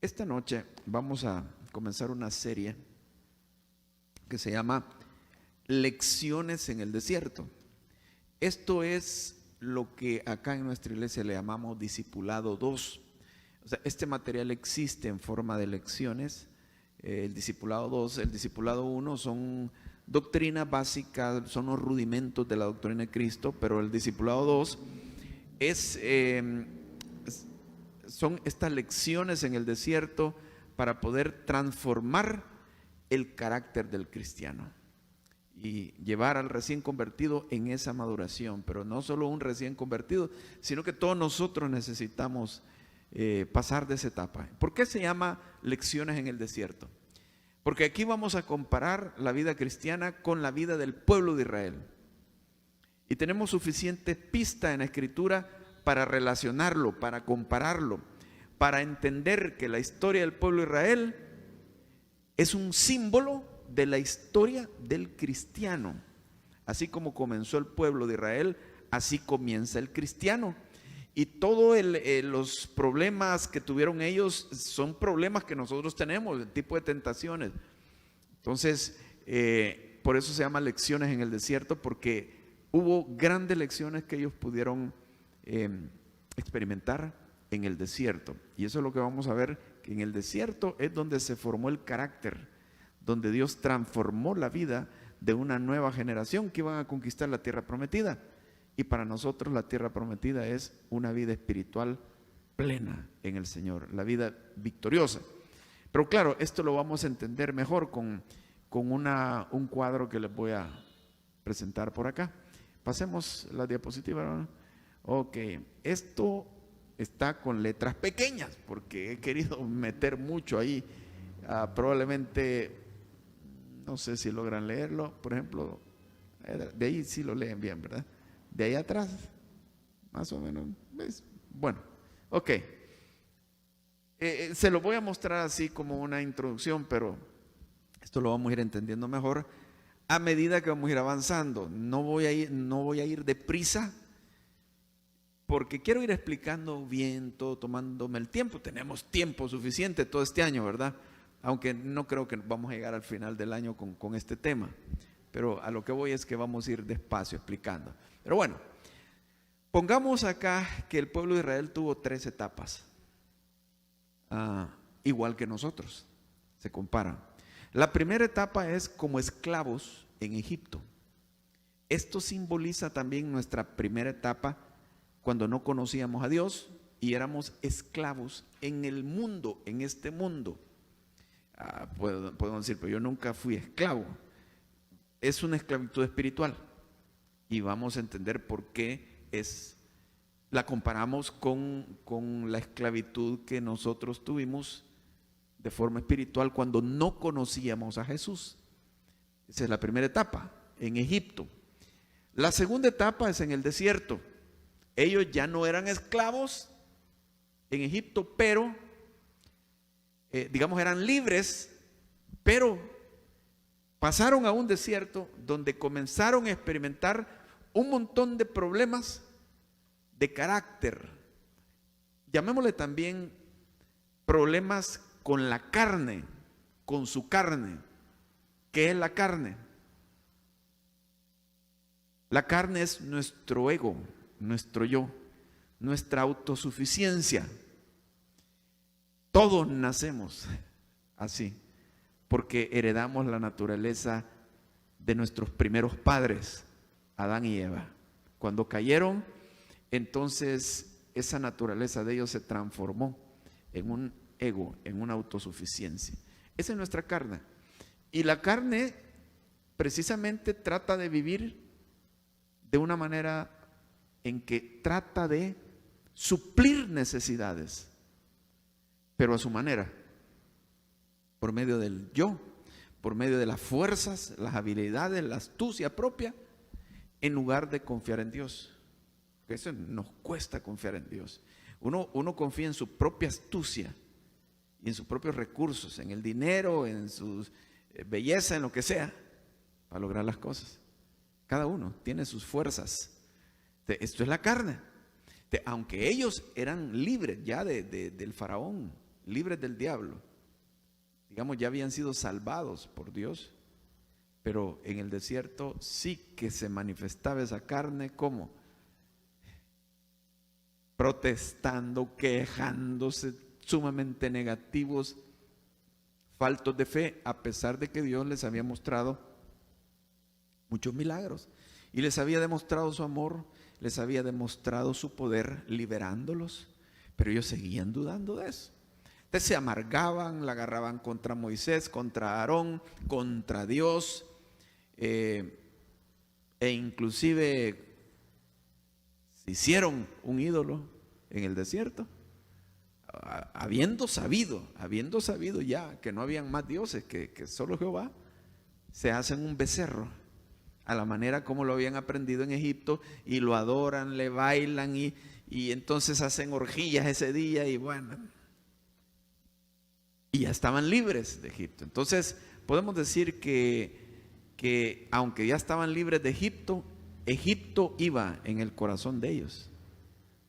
Esta noche vamos a comenzar una serie que se llama Lecciones en el Desierto. Esto es lo que acá en nuestra iglesia le llamamos Discipulado 2. O sea, este material existe en forma de lecciones. El Discipulado 2, el Discipulado 1 son doctrinas básicas, son los rudimentos de la doctrina de Cristo, pero el Discipulado 2 son estas lecciones en el desierto para poder transformar el carácter del cristiano y llevar al recién convertido en esa maduración. Pero no solo un recién convertido, sino que todos nosotros necesitamos pasar de esa etapa. ¿Por qué se llama lecciones en el desierto? Porque aquí vamos a comparar la vida cristiana con la vida del pueblo de Israel. Y tenemos suficiente pista en la Escritura para relacionarlo, para compararlo, para entender que la historia del pueblo de Israel es un símbolo de la historia del cristiano. Así como comenzó el pueblo de Israel, así comienza el cristiano. Y todos los problemas que tuvieron ellos son problemas que nosotros tenemos, el tipo de tentaciones. Entonces, por eso se llama lecciones en el desierto, porque hubo grandes lecciones que ellos pudieron experimentar en el desierto. Y eso es lo que vamos a ver, que en el desierto es donde se formó el carácter, donde Dios transformó la vida de una nueva generación que iban a conquistar la tierra prometida. Y para nosotros la tierra prometida es una vida espiritual plena en el Señor, la vida victoriosa. Pero claro, esto lo vamos a entender mejor con un cuadro que les voy a presentar por acá. Pasemos la diapositiva, ¿no? Ok, esto está con letras pequeñas porque he querido meter mucho ahí. Probablemente, no sé si logran leerlo. Por ejemplo, de ahí sí lo leen bien, ¿verdad? De ahí atrás, más o menos, ¿ves? Bueno, ok. Se lo voy a mostrar así como una introducción, pero esto lo vamos a ir entendiendo mejor a medida que vamos a ir avanzando. No voy a ir deprisa, porque quiero ir explicando bien todo, tomándome el tiempo. Tenemos tiempo suficiente todo este año, ¿verdad? Aunque no creo que vamos a llegar al final del año con este tema. Pero a lo que voy es que vamos a ir despacio explicando. Pero bueno, pongamos acá que el pueblo de Israel tuvo 3 etapas. Igual que nosotros, se comparan. La primera etapa es como esclavos en Egipto. Esto simboliza también nuestra primera etapa cuando no conocíamos a Dios y éramos esclavos en el mundo, en este mundo. Podemos decir, pero yo nunca fui esclavo. Es una esclavitud espiritual y vamos a entender por qué la comparamos con la esclavitud que nosotros tuvimos de forma espiritual cuando no conocíamos a Jesús. Esa es la primera etapa, en Egipto. La segunda etapa es en el desierto. Ellos ya no eran esclavos en Egipto, pero digamos eran libres, pero pasaron a un desierto donde comenzaron a experimentar un montón de problemas de carácter. Llamémosle también problemas con la carne, con su carne. ¿Qué es la carne? La carne es nuestro ego, nuestro yo, nuestra autosuficiencia. Todos nacemos así, porque heredamos la naturaleza de nuestros primeros padres, Adán y Eva. Cuando cayeron, entonces esa naturaleza de ellos se transformó en un ego, en una autosuficiencia. Esa es nuestra carne. Y la carne precisamente trata de vivir de una manera en que trata de suplir necesidades, pero a su manera, por medio del yo, por medio de las fuerzas, las habilidades, la astucia propia, en lugar de confiar en Dios. Porque eso nos cuesta confiar en Dios. Uno confía en su propia astucia y en sus propios recursos, en el dinero, en su belleza, en lo que sea, para lograr las cosas. Cada uno tiene sus fuerzas. Esto es la carne. Aunque ellos eran libres ya del faraón, libres del diablo. Digamos, ya habían sido salvados por Dios, pero en el desierto sí que se manifestaba esa carne como protestando, quejándose, sumamente negativos, faltos de fe, a pesar de que Dios les había mostrado muchos milagros y les había demostrado su amor, les había demostrado su poder liberándolos, pero ellos seguían dudando de eso. Entonces se amargaban, la agarraban contra Moisés, contra Aarón, contra Dios, e inclusive se hicieron un ídolo en el desierto, habiendo sabido ya que no habían más dioses que solo Jehová. Se hacen un becerro a la manera como lo habían aprendido en Egipto y lo adoran, le bailan y entonces hacen orgías ese día y bueno, y ya estaban libres de Egipto. Entonces podemos decir que aunque ya estaban libres de Egipto, Egipto iba en el corazón de ellos,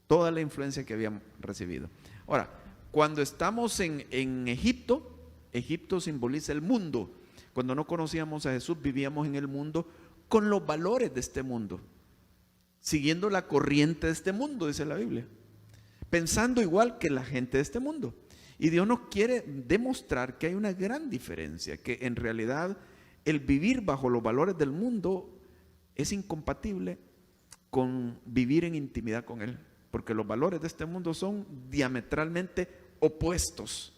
toda la influencia que habían recibido. Ahora, cuando estamos en Egipto, Egipto simboliza el mundo. Cuando no conocíamos a Jesús, vivíamos en el mundo con los valores de este mundo, siguiendo la corriente de este mundo, dice la Biblia, pensando igual que la gente de este mundo. Y Dios nos quiere demostrar que hay una gran diferencia, que en realidad el vivir bajo los valores del mundo es incompatible con vivir en intimidad con Él, porque los valores de este mundo son diametralmente opuestos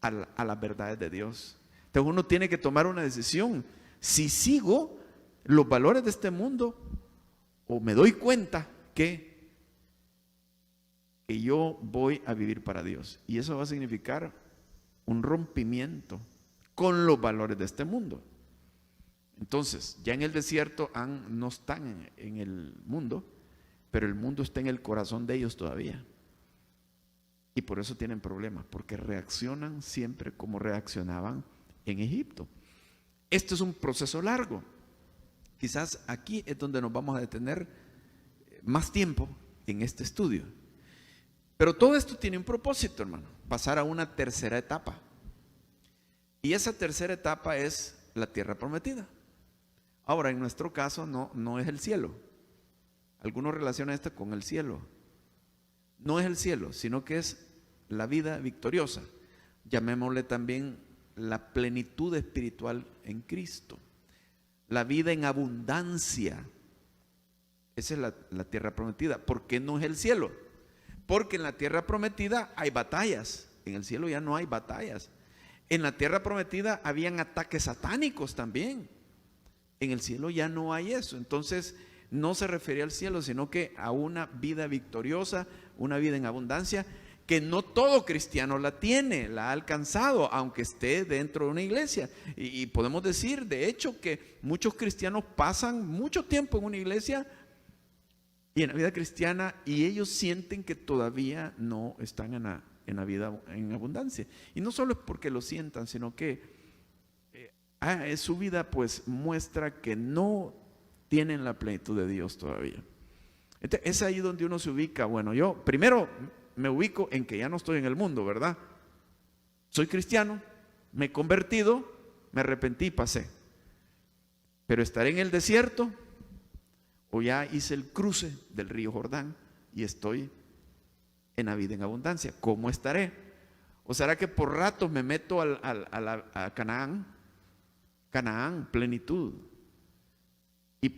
a las verdades de Dios. Entonces uno tiene que tomar una decisión: si sigo los valores de este mundo o me doy cuenta que yo voy a vivir para Dios. Y eso va a significar un rompimiento con los valores de este mundo. Entonces, ya en el desierto no están en el mundo, pero el mundo está en el corazón de ellos todavía. Y por eso tienen problemas, porque reaccionan siempre como reaccionaban en Egipto. Esto es un proceso largo. Quizás aquí es donde nos vamos a detener más tiempo en este estudio. Pero todo esto tiene un propósito, hermano: pasar a una tercera etapa. Y esa tercera etapa es la tierra prometida. Ahora, en nuestro caso no es el cielo. Algunos relacionan esto con el cielo. No es el cielo, sino que es la vida victoriosa. Llamémosle también la plenitud espiritual en Cristo. La vida en abundancia. Esa es la tierra prometida. ¿Por qué no es el cielo? Porque en la tierra prometida hay batallas. En el cielo ya no hay batallas. En la tierra prometida habían ataques satánicos también. En el cielo ya no hay eso. Entonces no se refería al cielo, sino que a una vida victoriosa, una vida en abundancia, que no todo cristiano la tiene, la ha alcanzado, aunque esté dentro de una iglesia. Y podemos decir, de hecho, que muchos cristianos pasan mucho tiempo en una iglesia y en la vida cristiana, y ellos sienten que todavía no están en la vida en abundancia. Y no solo es porque lo sientan, sino que su vida pues muestra que no tienen la plenitud de Dios todavía. Entonces, es ahí donde uno se ubica. Bueno, yo primero me ubico en que ya no estoy en el mundo, ¿verdad? Soy cristiano, me he convertido, me arrepentí y pasé. Pero estaré en el desierto, o ya hice el cruce del río Jordán y estoy en la vida en abundancia. ¿Cómo estaré? ¿O será que por ratos me meto a Canaán? Canaán, plenitud.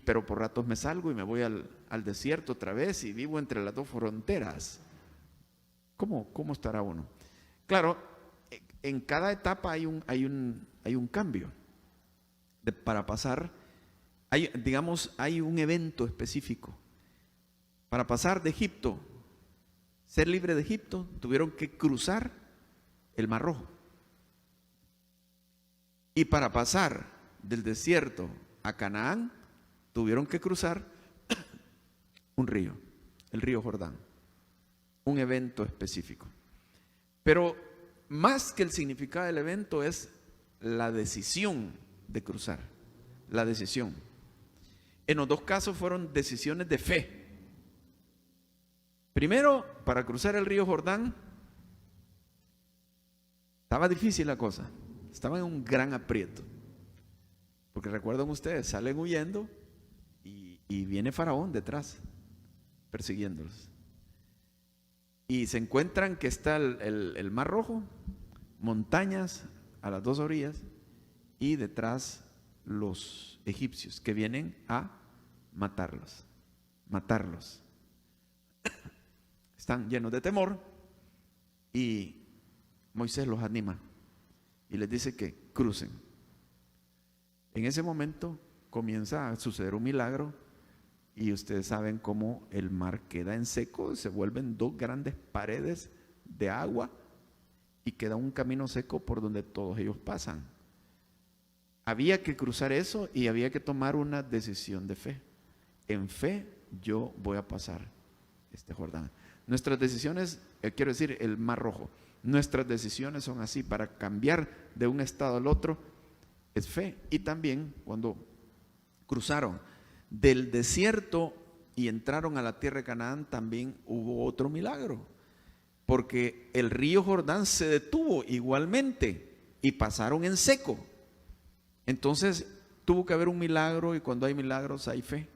Pero por ratos me salgo y me voy al desierto otra vez y vivo entre las dos fronteras. ¿Cómo estará uno? Claro, en cada etapa hay un cambio para pasar. Hay un evento específico. Para pasar de Egipto, ser libre de Egipto, tuvieron que cruzar el Mar Rojo. Y para pasar del desierto a Canaán, tuvieron que cruzar un río, el río Jordán. Un evento específico. Pero más que el significado del evento es la decisión de cruzar. La decisión. En los dos casos fueron decisiones de fe. Primero, para cruzar el río Jordán, Estaba difícil la cosa, estaban en un gran aprieto. Porque recuerdan ustedes, salen huyendo y viene Faraón detrás, persiguiéndolos. Y se encuentran que está el Mar Rojo, montañas a las dos orillas y detrás los egipcios que vienen a matarlos. Están llenos de temor y Moisés los anima y les dice que crucen. En ese momento comienza a suceder un milagro y ustedes saben cómo el mar queda en seco, se vuelven dos grandes paredes de agua y queda un camino seco por donde todos ellos pasan. Había que cruzar eso y había que tomar una decisión de fe. En fe yo voy a pasar este Jordán. Nuestras decisiones, quiero decir, el Mar Rojo, nuestras decisiones son así, para cambiar de un estado al otro es fe. Y también cuando cruzaron del desierto y entraron a la tierra de Canaán, también hubo otro milagro, porque el río Jordán se detuvo igualmente y pasaron en seco. Entonces tuvo que haber un milagro, y cuando hay milagros hay fe.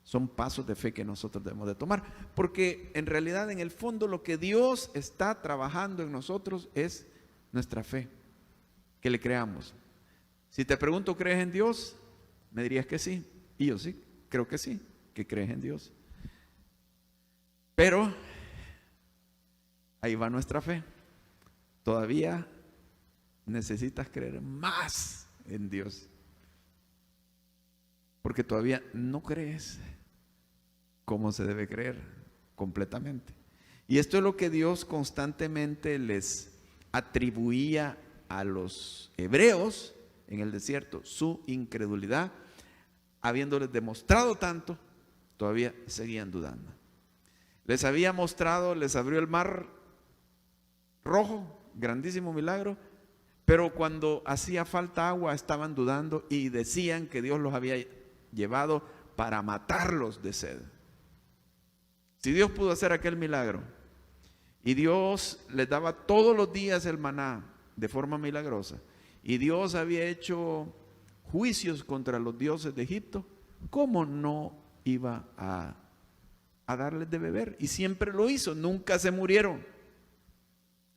Son pasos de fe que nosotros debemos de tomar, porque en realidad, en el fondo, lo que Dios está trabajando en nosotros es nuestra fe, que le creamos. Si te pregunto, ¿crees en Dios? Me dirías que sí, y yo sí, creo que sí, que crees en Dios. Pero ahí va nuestra fe. Todavía necesitas creer más en Dios, porque todavía no crees como se debe creer completamente. Y esto es lo que Dios constantemente les atribuía a los hebreos en el desierto, su incredulidad. Habiéndoles demostrado tanto, todavía seguían dudando. Les había mostrado, les abrió el Mar Rojo, grandísimo milagro, pero cuando hacía falta agua estaban dudando y decían que Dios los había llevado para matarlos de sed. Si Dios pudo hacer aquel milagro y Dios les daba todos los días el maná de forma milagrosa, y Dios había hecho juicios contra los dioses de Egipto, ¿cómo no iba a darles de beber? Y siempre lo hizo, nunca se murieron.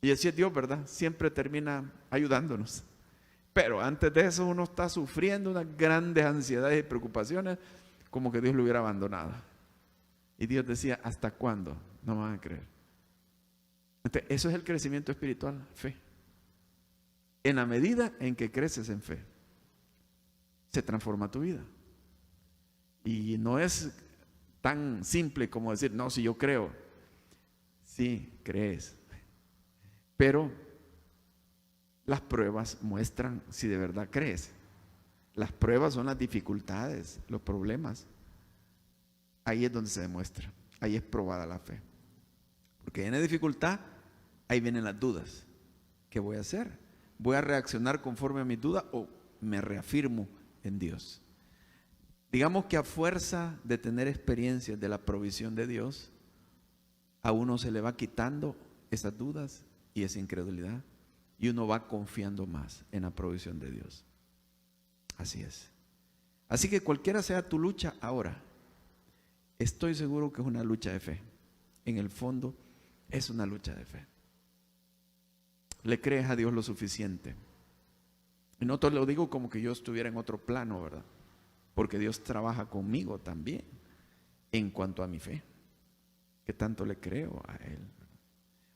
Y así es Dios, ¿verdad? Siempre termina ayudándonos. Pero antes de eso uno está sufriendo unas grandes ansiedades y preocupaciones, como que Dios lo hubiera abandonado. Y Dios decía, ¿hasta cuándo no me van a creer? Entonces, eso es el crecimiento espiritual, fe. En la medida en que creces en fe, se transforma tu vida. Y no es tan simple como decir, no, si yo creo. Sí, crees. Pero las pruebas muestran si de verdad crees. Las pruebas son las dificultades, los problemas. Ahí es donde se demuestra, ahí es probada la fe. Porque en la dificultad, ahí vienen las dudas. ¿Qué voy a hacer? ¿Voy a reaccionar conforme a mis dudas o me reafirmo en Dios? Digamos que a fuerza de tener experiencias de la provisión de Dios, a uno se le va quitando esas dudas y esa incredulidad, y uno va confiando más en la provisión de Dios. Así es. Así que cualquiera sea tu lucha ahora, estoy seguro que es una lucha de fe. En el fondo es una lucha de fe. Le crees a Dios lo suficiente. Y no te lo digo como que yo estuviera en otro plano, ¿verdad? Porque Dios trabaja conmigo también en cuanto a mi fe. ¿Qué tanto le creo a Él?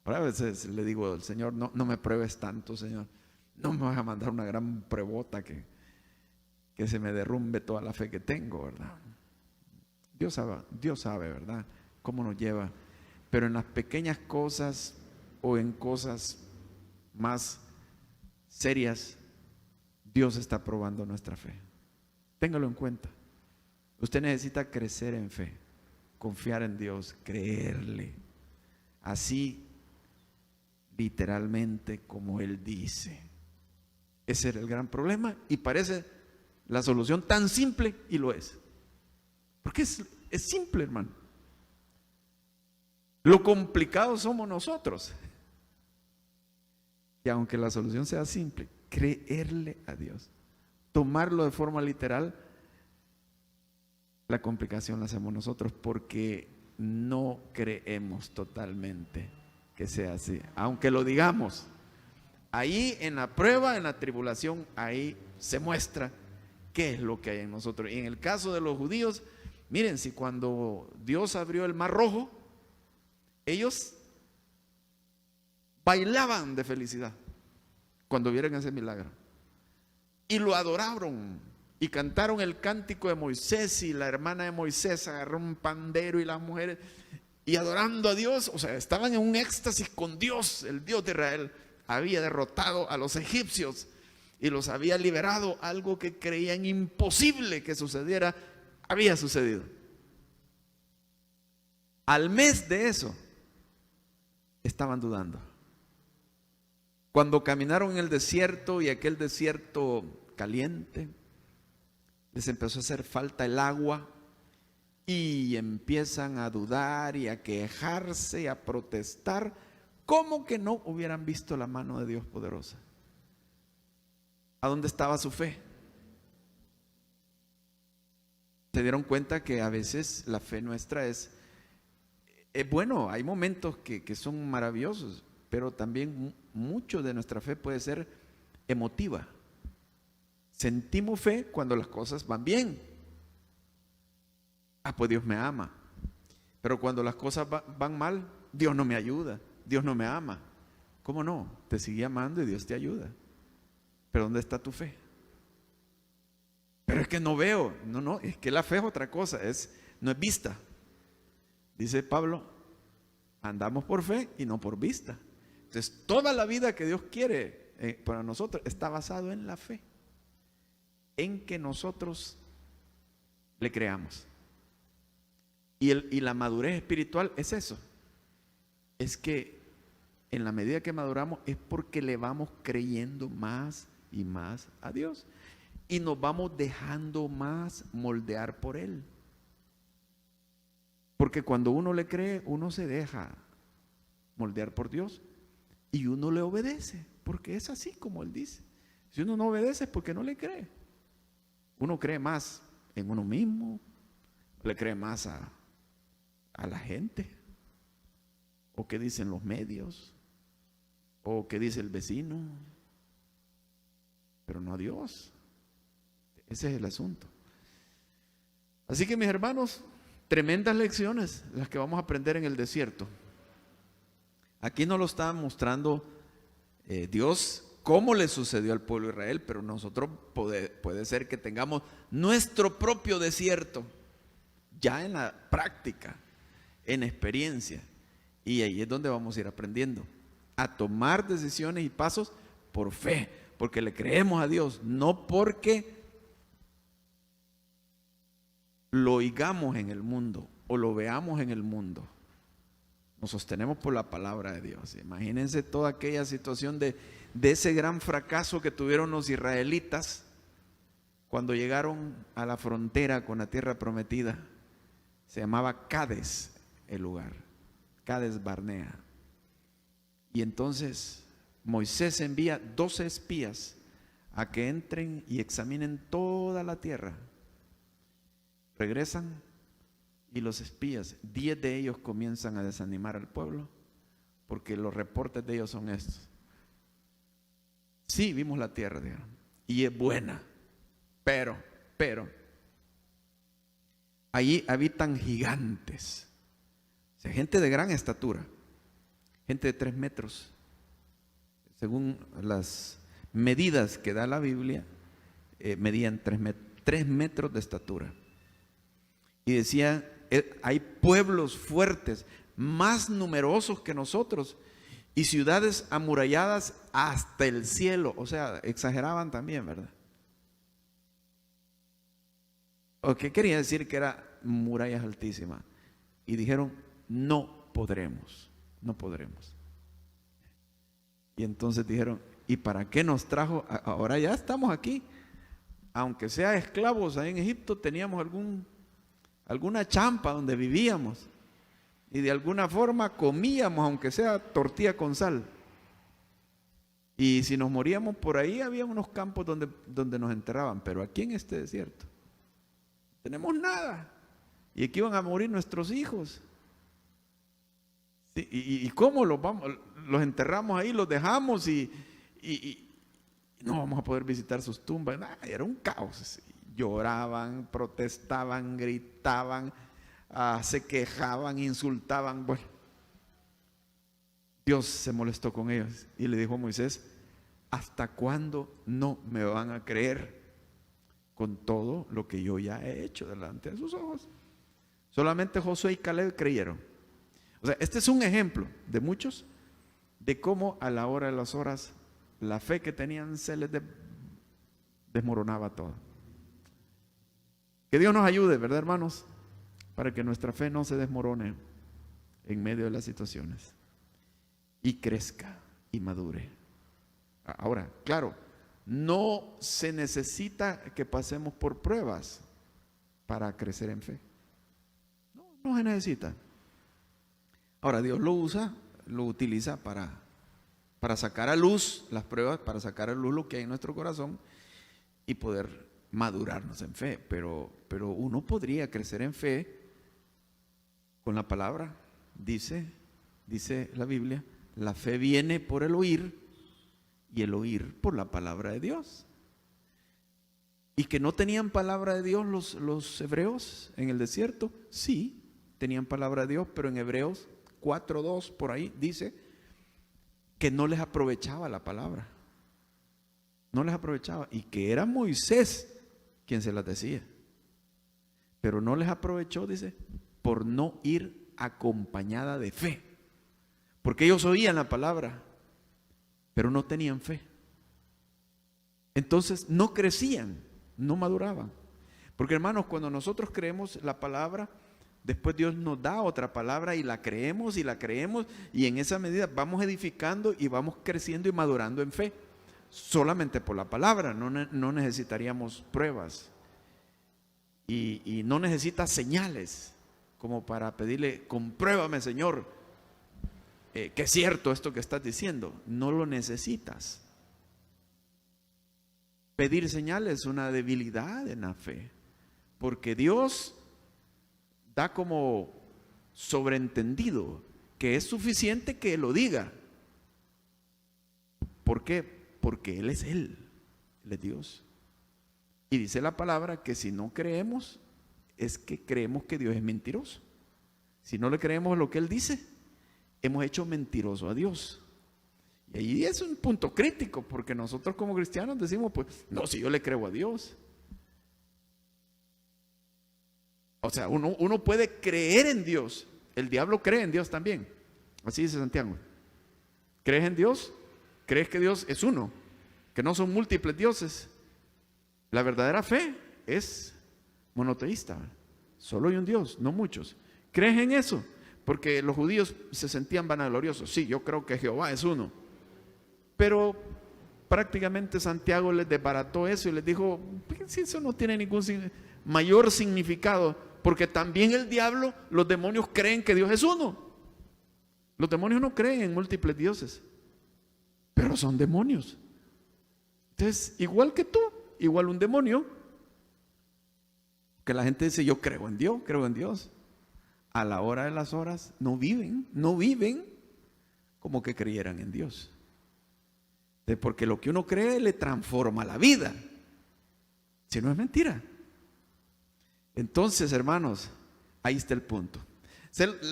Ahora a veces le digo al Señor, no me pruebes tanto, Señor. No me vas a mandar una gran pruebota que se me derrumbe toda la fe que tengo, ¿verdad? Dios sabe, ¿verdad?, cómo nos lleva. Pero en las pequeñas cosas o en cosas más serias, Dios está probando nuestra fe. Téngalo en cuenta. Usted necesita crecer en fe, confiar en Dios, creerle. Así, literalmente, como Él dice. Ese era el gran problema y parece la solución tan simple, y lo es. Porque es simple, hermano. Lo complicado somos nosotros. Y aunque la solución sea simple, creerle a Dios, tomarlo de forma literal, la complicación la hacemos nosotros porque no creemos totalmente que sea así. Aunque lo digamos, ahí en la prueba, en la tribulación, ahí se muestra qué es lo que hay en nosotros. Y en el caso de los judíos, miren, si cuando Dios abrió el Mar Rojo, ellos bailaban de felicidad cuando vieron ese milagro. Y lo adoraron y cantaron el cántico de Moisés, y la hermana de Moisés agarró un pandero y las mujeres, y adorando a Dios, o sea, estaban en un éxtasis con Dios. El Dios de Israel había derrotado a los egipcios y los había liberado. Algo que creían imposible que sucediera, había sucedido. Al mes de eso, estaban dudando. Cuando caminaron en el desierto, y aquel desierto caliente, les empezó a hacer falta el agua, y empiezan a dudar y a quejarse y a protestar, como que no hubieran visto la mano de Dios poderosa. ¿A dónde estaba su fe? Se dieron cuenta que a veces la fe nuestra es bueno, hay momentos que son maravillosos, pero también mucho de nuestra fe puede ser emotiva. Sentimos fe cuando las cosas van bien. Pues Dios me ama. Pero cuando las cosas van mal, Dios no me ayuda, Dios no me ama. ¿Cómo no? Te sigue amando y Dios te ayuda. Pero ¿dónde está tu fe? Pero es que no veo. No, es que la fe es otra cosa, no es vista. Dice Pablo, andamos por fe y no por vista. Entonces, toda la vida que Dios quiere para nosotros está basado en la fe, en que nosotros le creamos. Y la madurez espiritual es eso. Es que en la medida que maduramos es porque le vamos creyendo más y más a Dios, y nos vamos dejando más moldear por Él. Porque cuando uno le cree, uno se deja moldear por Dios y uno le obedece, porque es así como Él dice. Si uno no obedece es porque no le cree. Uno cree más en uno mismo, le cree más a la gente, o qué dicen los medios, o qué dice el vecino, pero no a Dios. Ese es el asunto. Así que, mis hermanos, tremendas lecciones las que vamos a aprender en el desierto. Aquí nos lo está mostrando Dios cómo le sucedió al pueblo de Israel, pero nosotros puede ser que tengamos nuestro propio desierto ya en la práctica, en experiencia, y ahí es donde vamos a ir aprendiendo a tomar decisiones y pasos por fe, porque le creemos a Dios, no porque lo oigamos en el mundo o lo veamos en el mundo. Nos sostenemos por la palabra de Dios. Imagínense toda aquella situación de ese gran fracaso que tuvieron los israelitas cuando llegaron a la frontera con la tierra prometida. Se llamaba Cades el lugar, Cades Barnea. Y entonces Moisés envía 12 espías a que entren y examinen toda la tierra. Regresan y los espías, 10 de ellos comienzan a desanimar al pueblo, porque los reportes de ellos son estos. Sí, vimos la tierra, dijeron, y es buena, pero allí habitan gigantes, o sea, gente de gran estatura, gente de 3 metros, según las medidas que da la Biblia, medían 3 metros de estatura. Y decía, hay pueblos fuertes, más numerosos que nosotros, y ciudades amuralladas hasta el cielo. O sea, exageraban también, ¿verdad? ¿O qué quería decir? Que eran murallas altísimas. Y dijeron, no podremos. Y entonces dijeron, ¿y para qué nos trajo? Ahora ya estamos aquí. Aunque sea esclavos ahí en Egipto, teníamos alguna champa donde vivíamos y de alguna forma comíamos, aunque sea tortilla con sal. Y si nos moríamos por ahí, había unos campos donde nos enterraban, pero aquí en este desierto no tenemos nada. Y aquí iban a morir nuestros hijos. Sí, ¿y cómo los enterramos ahí, los dejamos y no vamos a poder visitar sus tumbas? Era un caos. Lloraban, protestaban, gritaban, se quejaban, insultaban. Bueno, Dios se molestó con ellos y le dijo a Moisés: ¿hasta cuándo no me van a creer con todo lo que yo ya he hecho delante de sus ojos? Solamente Josué y Caleb creyeron. O sea, este es un ejemplo de muchos de cómo a la hora de las horas la fe que tenían se les desmoronaba todo. Que Dios nos ayude, ¿verdad, hermanos? Para que nuestra fe no se desmorone en medio de las situaciones y crezca y madure. Ahora, claro, no se necesita que pasemos por pruebas para crecer en fe. No se necesita. Ahora, Dios lo utiliza para sacar a luz las pruebas, para sacar a luz lo que hay en nuestro corazón y poder madurarnos en fe. Pero uno podría crecer en fe con la palabra. Dice la Biblia: la fe viene por el oír y el oír por la palabra de Dios. ¿Y que no tenían palabra de Dios los hebreos en el desierto? Sí, tenían palabra de Dios, pero en Hebreos 4:2 por ahí dice que no les aprovechaba la palabra. No les aprovechaba. Y que era Moisés quien se las decía. Pero no les aprovechó, dice, por no ir acompañada de fe. Porque ellos oían la palabra, pero no tenían fe. Entonces no crecían, no maduraban. Porque, hermanos, cuando nosotros creemos la palabra, después Dios nos da otra palabra y la creemos y en esa medida vamos edificando y vamos creciendo y madurando en fe. Solamente por la palabra, no necesitaríamos pruebas y no necesitas señales como para pedirle: compruébame, Señor, que es cierto esto que estás diciendo. No lo necesitas. Pedir señales es una debilidad en la fe, porque Dios da como sobreentendido que es suficiente que lo diga. ¿Por qué? Porque Él es Dios. Y dice la palabra que si no creemos, es que creemos que Dios es mentiroso. Si no le creemos lo que Él dice, hemos hecho mentiroso a Dios. Y ahí es un punto crítico, porque nosotros como cristianos decimos: pues no, si yo le creo a Dios. O sea, uno puede creer en Dios. El diablo cree en Dios también. Así dice Santiago. ¿Crees en Dios? ¿Crees que Dios es uno? Que no son múltiples dioses. La verdadera fe es monoteísta. Solo hay un Dios, no muchos. ¿Crees en eso? Porque los judíos se sentían vanagloriosos. Sí, yo creo que Jehová es uno. Pero prácticamente Santiago les desbarató eso y les dijo: si eso no tiene ningún mayor significado. Porque también el diablo, los demonios creen que Dios es uno. Los demonios no creen en múltiples dioses, pero son demonios. Entonces, igual que tú, igual un demonio, que la gente dice: yo creo en Dios. A la hora de las horas no viven como que creyeran en Dios. Porque lo que uno cree le transforma la vida. Si no, es mentira. Entonces, hermanos, ahí está el punto.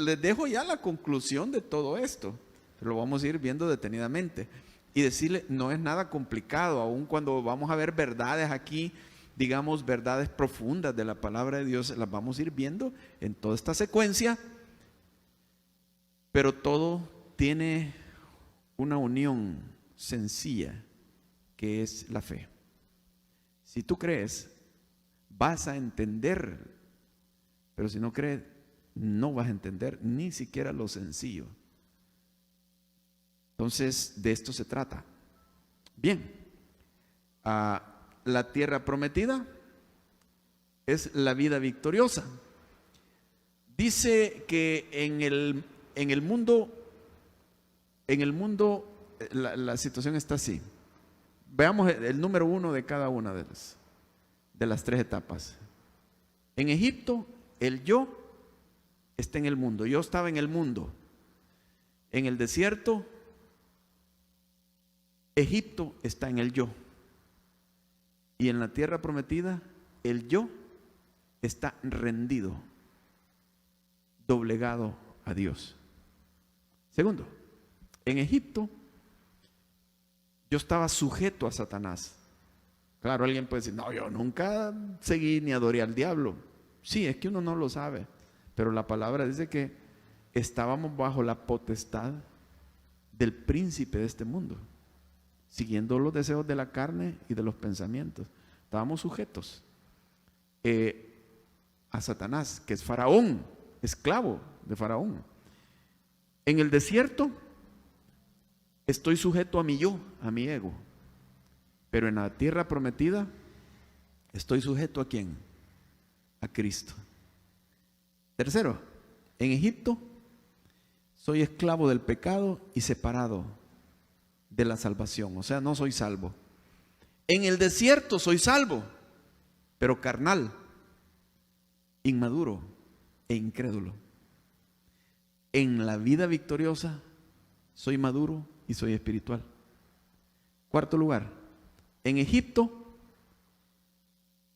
Les dejo ya la conclusión de todo esto. Lo vamos a ir viendo detenidamente. Y decirle: no es nada complicado, aun cuando vamos a ver verdades aquí, digamos verdades profundas de la palabra de Dios, las vamos a ir viendo en toda esta secuencia. Pero todo tiene una unión sencilla, que es la fe. Si tú crees, vas a entender, pero si no crees, no vas a entender ni siquiera lo sencillo. Entonces, de esto se trata. Bien, la tierra prometida es la vida victoriosa. Dice que en el mundo la situación está así. Veamos el número 1 de cada una de las 3 etapas. En Egipto, el yo está en el mundo. Yo estaba en el mundo. En el desierto, Egipto está en el yo. Y en la tierra prometida, el yo está rendido, doblegado a Dios. Segundo, en Egipto, yo estaba sujeto a Satanás. Claro, alguien puede decir, no, yo nunca seguí ni adoré al diablo. Sí, es que uno no lo sabe, pero la palabra dice que estábamos bajo la potestad del príncipe de este mundo, siguiendo los deseos de la carne y de los pensamientos. Estábamos sujetos a Satanás, que es Faraón, esclavo de Faraón. En el desierto estoy sujeto a mi yo, a mi ego. Pero en la tierra prometida estoy sujeto ¿a quién? A Cristo. Tercero, en Egipto soy esclavo del pecado y separado de la salvación. O sea, no soy salvo. En el desierto soy salvo, pero carnal, inmaduro e incrédulo. En la vida victoriosa soy maduro y soy espiritual. Cuarto lugar, en Egipto,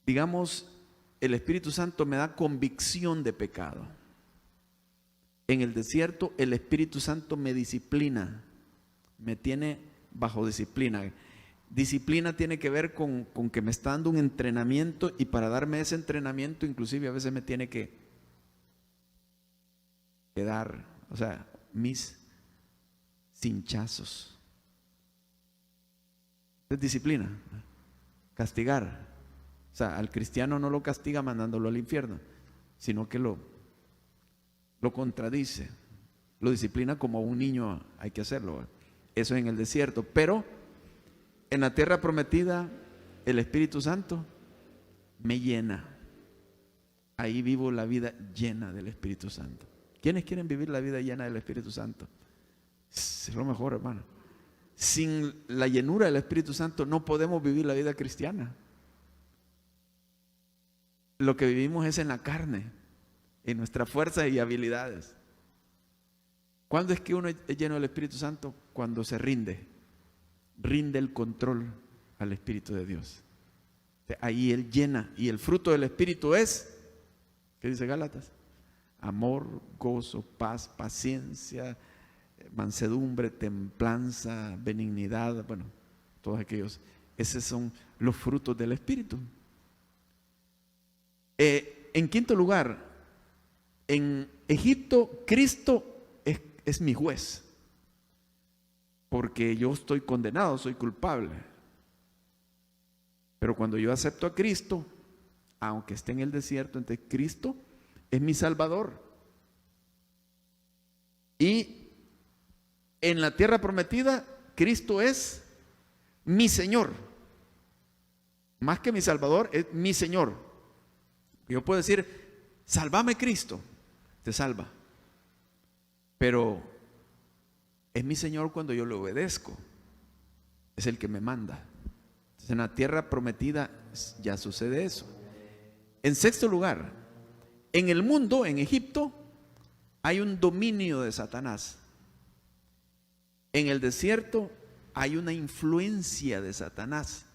digamos, el Espíritu Santo me da convicción de pecado. En el desierto, el Espíritu Santo me disciplina, me tiene bajo disciplina. Disciplina tiene que ver con que me está dando un entrenamiento, y para darme ese entrenamiento, inclusive a veces me tiene que dar, o sea, mis cinchazos. Es disciplina, castigar. O sea, al cristiano no lo castiga mandándolo al infierno, sino que lo contradice, lo disciplina como a un niño hay que hacerlo. Eso en el desierto. Pero en la tierra prometida, el Espíritu Santo me llena. Ahí vivo la vida llena del Espíritu Santo. ¿Quiénes quieren vivir la vida llena del Espíritu Santo? Es lo mejor, hermano. Sin la llenura del Espíritu Santo no podemos vivir la vida cristiana. Lo que vivimos es en la carne, en nuestras fuerzas y habilidades. ¿Cuándo es que uno es lleno del Espíritu Santo? Cuando se rinde el control al Espíritu de Dios. Ahí Él llena, y el fruto del Espíritu es, ¿qué dice Gálatas? Amor, gozo, paz, paciencia, mansedumbre, templanza, benignidad, bueno, todos aquellos. Esos son los frutos del Espíritu. En quinto lugar, en Egipto, Cristo es mi juez, porque yo estoy condenado, soy culpable. Pero cuando yo acepto a Cristo, aunque esté en el desierto, entonces Cristo es mi Salvador. Y en la tierra prometida, Cristo es mi Señor. Más que mi Salvador, es mi Señor. Yo puedo decir, sálvame Cristo, te salva. Pero es mi Señor cuando yo le obedezco. Es el que me manda. Entonces, en la tierra prometida ya sucede eso. En sexto lugar, en el mundo, en Egipto, hay un dominio de Satanás. En el desierto hay una influencia de Satanás,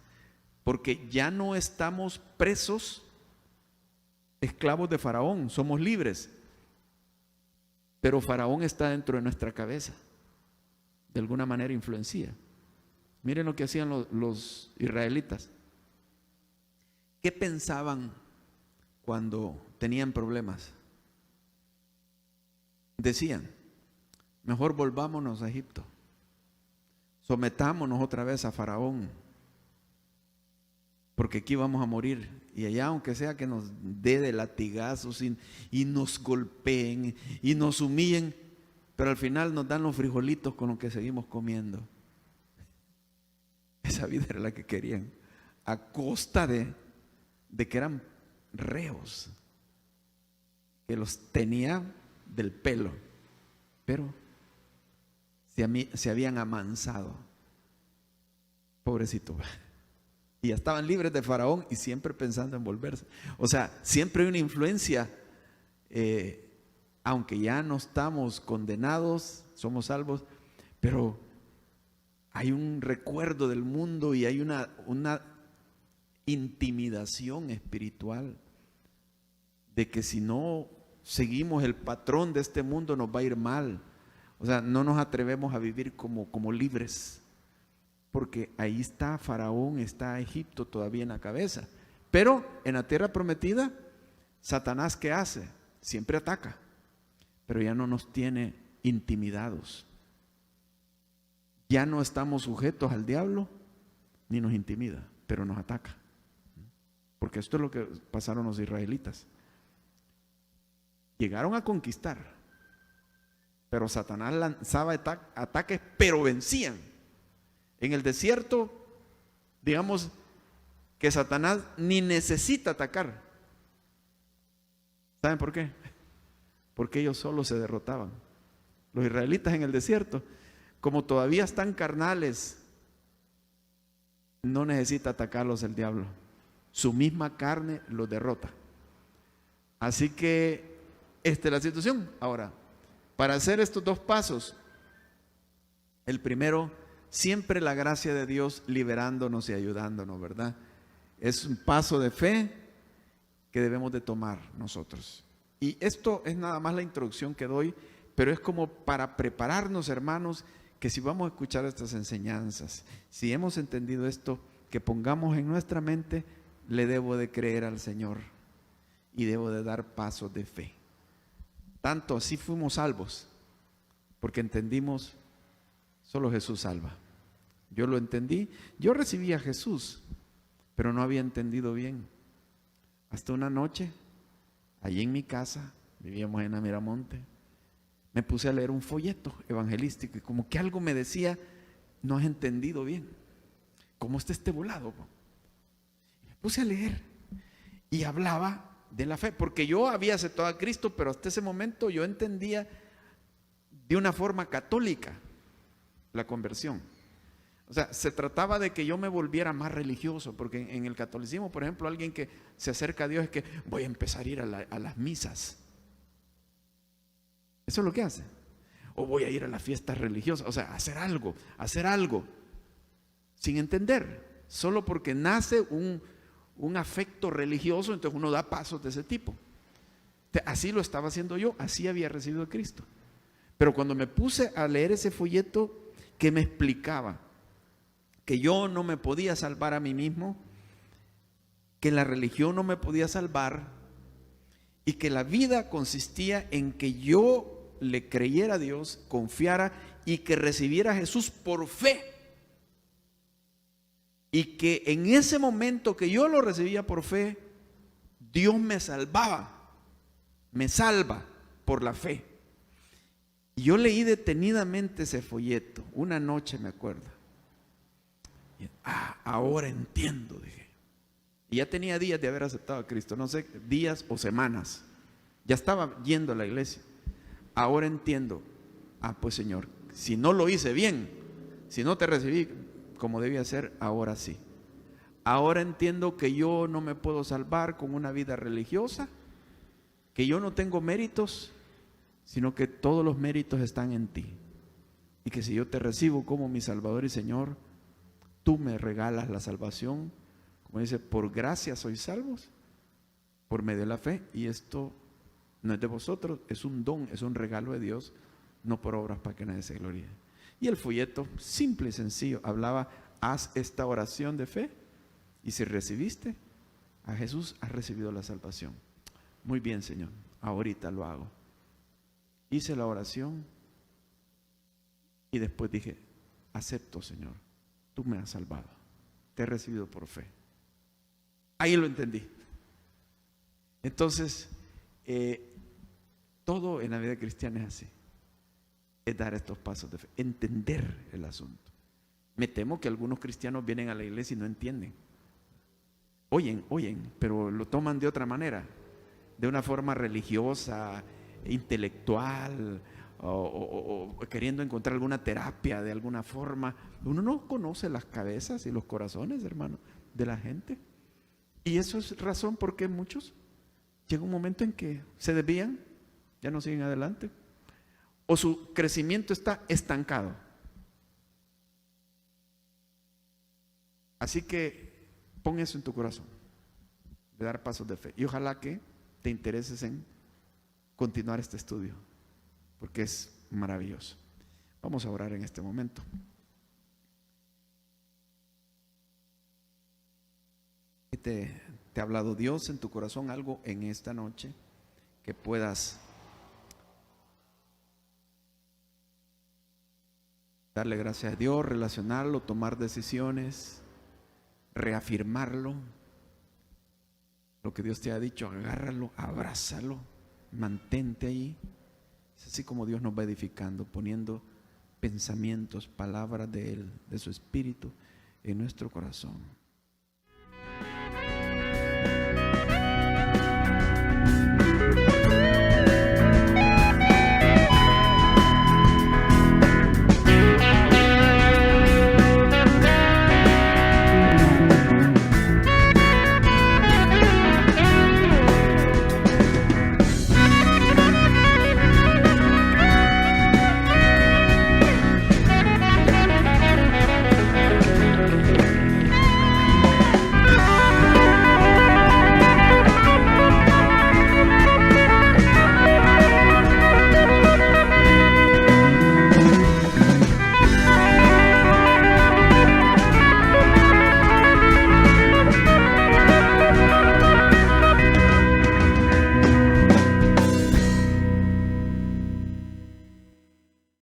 porque ya no estamos presos, esclavos de Faraón, somos libres. Pero Faraón está dentro de nuestra cabeza, de alguna manera influencia. Miren lo que hacían los israelitas. ¿Qué pensaban cuando tenían problemas? Decían, mejor volvámonos a Egipto, sometámonos otra vez a Faraón, porque aquí vamos a morir, y allá aunque sea que nos dé de latigazos y nos golpeen y nos humillen, pero al final nos dan los frijolitos con los que seguimos comiendo. Esa vida era la que querían, a costa de que eran reos, que los tenía del pelo. Pero se habían amansado. Pobrecito. Y ya estaban libres de Faraón y siempre pensando en volverse. O sea, siempre hay una influencia, aunque ya no estamos condenados, somos salvos, pero hay un recuerdo del mundo y hay una intimidación espiritual de que si no seguimos el patrón de este mundo nos va a ir mal. O sea, no nos atrevemos a vivir como libres, porque ahí está Faraón, está Egipto todavía en la cabeza. Pero en la tierra prometida, Satanás, ¿qué hace? Siempre ataca, pero ya no nos tiene intimidados. Ya no estamos sujetos al diablo, ni nos intimida, pero nos ataca. Porque esto es lo que pasaron los israelitas. Llegaron a conquistar, pero Satanás lanzaba ataques, pero vencían. En el desierto, digamos que Satanás ni necesita atacar. ¿Saben por qué? Porque ellos solos se derrotaban. Los israelitas en el desierto, como todavía están carnales, no necesita atacarlos el diablo. Su misma carne los derrota. Así que esta es la situación. Ahora, para hacer estos dos pasos, el primero, siempre la gracia de Dios liberándonos y ayudándonos, ¿verdad? Es un paso de fe que debemos de tomar nosotros. Y esto es nada más la introducción que doy, pero es como para prepararnos, hermanos, que si vamos a escuchar estas enseñanzas, si hemos entendido esto, que pongamos en nuestra mente, le debo de creer al Señor y debo de dar pasos de fe. Tanto así fuimos salvos, porque entendimos, solo Jesús salva. Yo lo entendí, yo recibí a Jesús, pero no había entendido bien. Hasta una noche, allí en mi casa, vivíamos en Amiramonte, me puse a leer un folleto evangelístico y como que algo me decía, no has entendido bien. ¿Cómo está este volado? Me puse a leer y hablaba de la fe, porque yo había aceptado a Cristo, pero hasta ese momento yo entendía de una forma católica la conversión. O sea, se trataba de que yo me volviera más religioso, porque en el catolicismo, por ejemplo, alguien que se acerca a Dios es que voy a empezar a ir a las misas. Eso es lo que hace. O voy a ir a las fiestas religiosas, o sea, hacer algo, sin entender, solo porque nace un afecto religioso, entonces uno da pasos de ese tipo. Así lo estaba haciendo yo, así había recibido a Cristo. Pero cuando me puse a leer ese folleto que me explicaba que yo no me podía salvar a mí mismo, que la religión no me podía salvar y que la vida consistía en que yo le creyera a Dios, confiara y que recibiera a Jesús por fe. Y que en ese momento que yo lo recibía por fe, Dios me salvaba, me salva por la fe. Y yo leí detenidamente ese folleto, una noche me acuerdo. Ahora entiendo, dije. Y ya tenía días de haber aceptado a Cristo, no sé, días o semanas. Ya estaba yendo a la iglesia. Ahora entiendo. Pues Señor, si no lo hice bien, si no te recibí como debía ser, ahora sí. Ahora entiendo que yo no me puedo salvar con una vida religiosa, que yo no tengo méritos, sino que todos los méritos están en ti. Y que si yo te recibo como mi Salvador y Señor, tú me regalas la salvación. Como dice, por gracia sois salvos, por medio de la fe. Y esto no es de vosotros, es un don, es un regalo de Dios, no por obras para que nadie se gloríe. Y el folleto, simple y sencillo, hablaba, haz esta oración de fe y si recibiste a Jesús, has recibido la salvación. Muy bien, Señor, ahorita lo hago. Hice la oración y después dije, acepto, Señor, tú me has salvado, te he recibido por fe. Ahí lo entendí. Entonces, todo en la vida cristiana es así. Es dar estos pasos de fe, entender el asunto. Me temo que algunos cristianos vienen a la iglesia y no entienden. Oyen, pero lo toman de otra manera, de una forma religiosa, intelectual, o queriendo encontrar alguna terapia de alguna forma. Uno no conoce las cabezas y los corazones, hermano, de la gente. Y eso es razón por qué muchos llega un momento en que se desvían, ya no siguen adelante, o su crecimiento está estancado. Así que pon eso en tu corazón, de dar pasos de fe. Y ojalá que te intereses en continuar este estudio, porque es maravilloso. Vamos a orar en este momento. ¿Te ha hablado Dios en tu corazón algo en esta noche que puedas darle gracias a Dios, relacionarlo, tomar decisiones, reafirmarlo? Lo que Dios te ha dicho, agárralo, abrázalo, mantente ahí. Es así como Dios nos va edificando, poniendo pensamientos, palabras de Él, de su Espíritu en nuestro corazón.